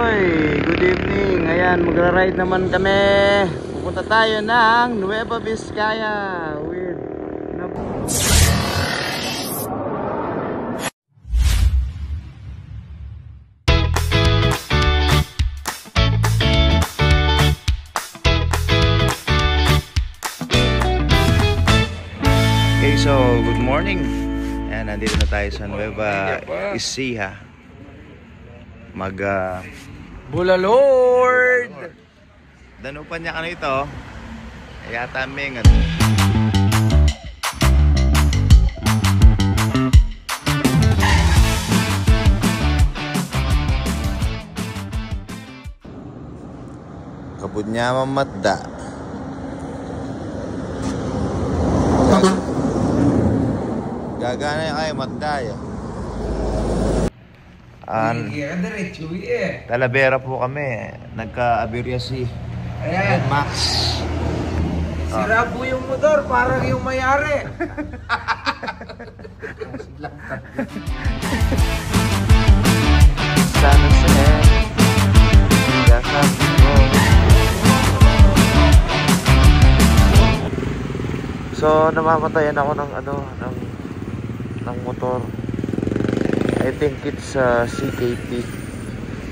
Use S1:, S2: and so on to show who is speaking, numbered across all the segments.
S1: Hoy, good evening. Ayan, magra-ride naman kami. Pupunta tayo ng Nueva Vizcaya with Okay, so good morning. Ayan, nandito na tayo sa Nueva Ecija.
S2: Bulalord!
S1: Danupan niya ka na ito. Yata ming kabud niya mamatda. Gagana kayo matdaya. Talavera po kami. Nagka-aberya si Max.
S2: Sira po yung motor, parang yung mayari.
S1: Sana So namamatayan ako ng ng motor. I think it's CKT.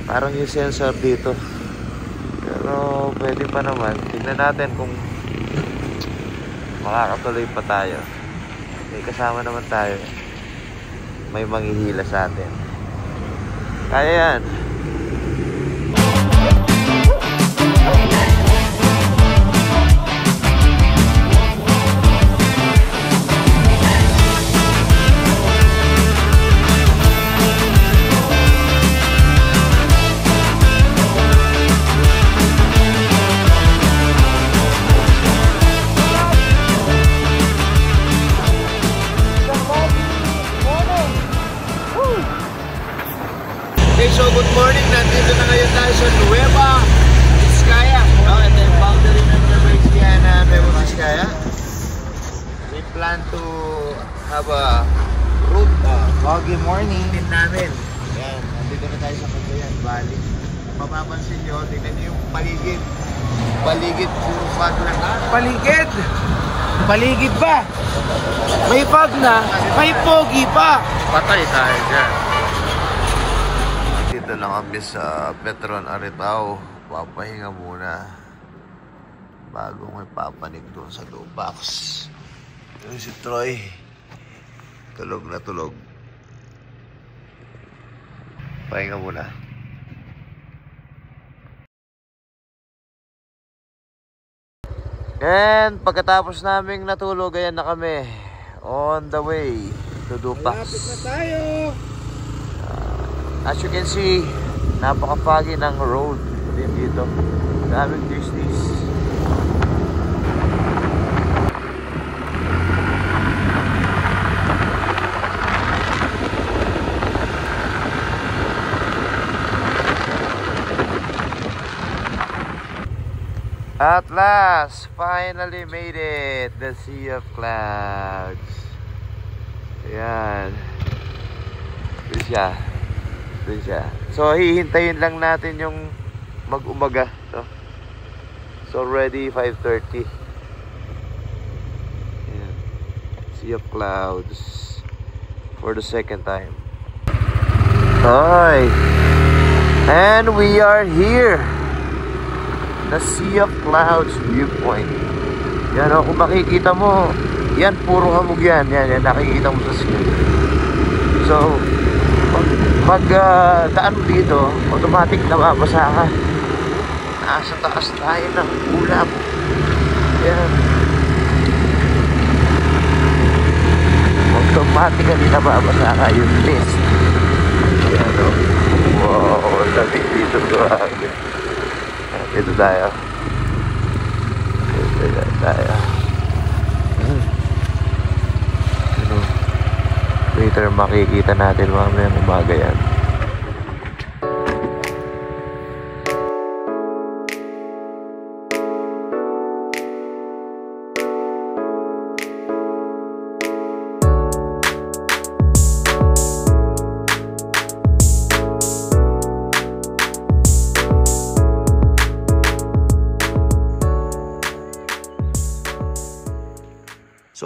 S1: Parang yung sensor dito. Pero pwede pa naman. Tignan natin kung makakatuloy pa tayo. May kasama naman tayo. May manghihila sa atin. Kaya yan. Okay, so good morning. Nandito na ngayon tayo sa Nueva Vizcaya. Ito yung boundary ng Nueva Ecija na Nueva Vizcaya. We plan to have a road foggy morning din namin. Ayan, nandito na tayo sa Cagayan Valley. Mapapansin nyo, tignan nyo yung paligid. Paligid, puro fog na.
S2: Paligid! Paligid ba? May fog na, may pogi pa!
S1: Patay tayo dyan. Dito lang kami sa Petron Aritao. Papahinga muna bago may papanig doon sa Dubax. Ito si Troy. Tulog na tulog. Pahinga muna. And pagkatapos naming natulog, ayan na kami. On the way to Dubax.
S2: Malapit na tayo!
S1: As you can see, napaka-foggy ng road din dito. Daming twisties. At last, finally made it. The Sea of Clouds. Ayan. Ito siya. So hihintayin lang natin yung mag-umaga. So already 5:30. Ayan. Sea of Clouds for the second time. Hi. And we are here. The Sea of Clouds viewpoint. Yan o, kung makikita mo, yan puro hamog yan. Yan nakikita mo sa screen. So pag daan mo dito, automatic na mabasa ka. Nasa taas tayo ng ulap. Yan. Automatically nababasa ka yung list. Yan o. Wow, sabi dito grabe. Dito tayo. Later makikita natin mamaya umaga yan.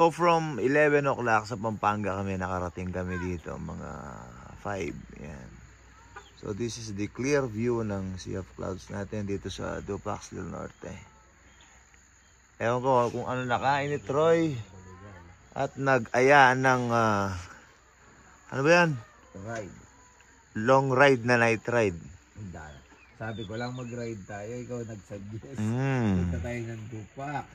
S1: So from 11 o'clock sa Pampanga kami, nakarating kami dito, mga 5. Yan. So this is the clear view ng Sea of Clouds natin dito sa Dupax del Norte. Ewan ko kung ano nakain ni Troy at nag-aya ng ano ba yan?
S2: Ride.
S1: Long ride na night ride.
S2: Sabi ko lang mag-ride tayo, ikaw nag-suggest. Punta tayo ng Dupax.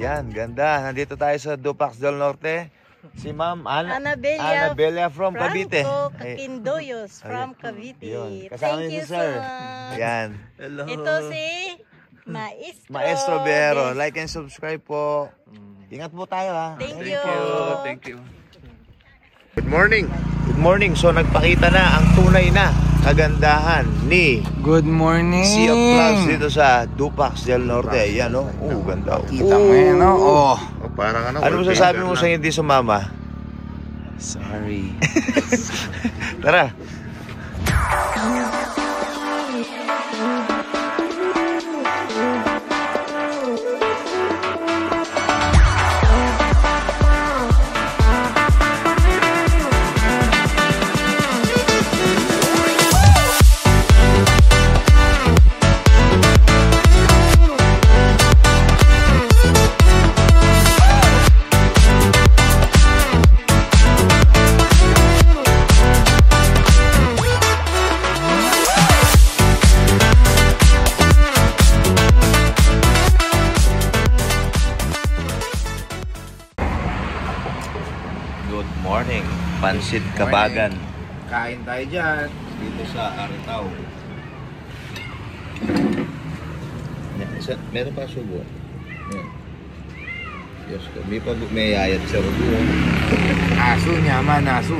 S1: Yan, ganda. Nandito tayo sa Dupax del Norte. Si Ma'am Anabella from Cavite.
S3: Quindoyos from Cavite.
S1: Yun. Kasama
S3: Thank you
S1: si Sir.
S3: so much.
S1: Yan.
S2: Hello.
S3: Ito si
S1: Maestro Vero. Like and subscribe po. Ingat po tayo ha.
S3: Thank you.
S2: Thank you.
S1: Good morning. Good morning. So nagpakita na ang tunay na kagandahan ni
S2: Good morning.
S1: Sea of Clouds dito sa Dupax del Norte. Ayan o. Oh, ganda.
S2: Kita mo yan, no? Oh.
S1: Parang ano masasabi mo sa hindi sumama?
S2: Sorry.
S1: Tara. Good morning, Pansit Kabagan.
S2: Kain tayo dyan.
S1: Dito sa Aritaw. Meron pa subo. Yes, may ayat sa rubo.
S2: Aso niya, man, aso.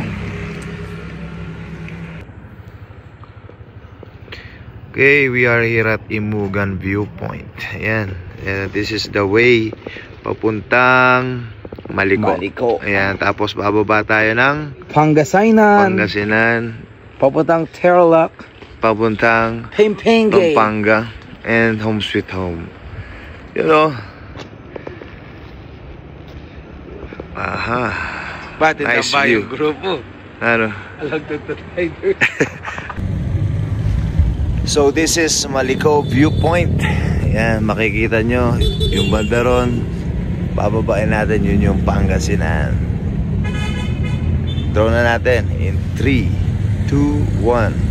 S1: Okay, we are here at Imugan Viewpoint. Ayan. This is the way papuntang Maliko. Ayan, tapos bababa tayo ng Pangasinan,
S2: Papuntang Tarlac,
S1: papuntang
S2: Pampanga,
S1: Pampanga, and home sweet home. You know. Aha.
S2: Pati
S1: Nice
S2: na ba
S1: view.
S2: yung grupo?
S1: Ano? So this is Maliko Viewpoint. Ayan, makikita nyo yung banda ron. Bababain natin yun yung Pangasinan. Draw na natin in 3, 2, 1.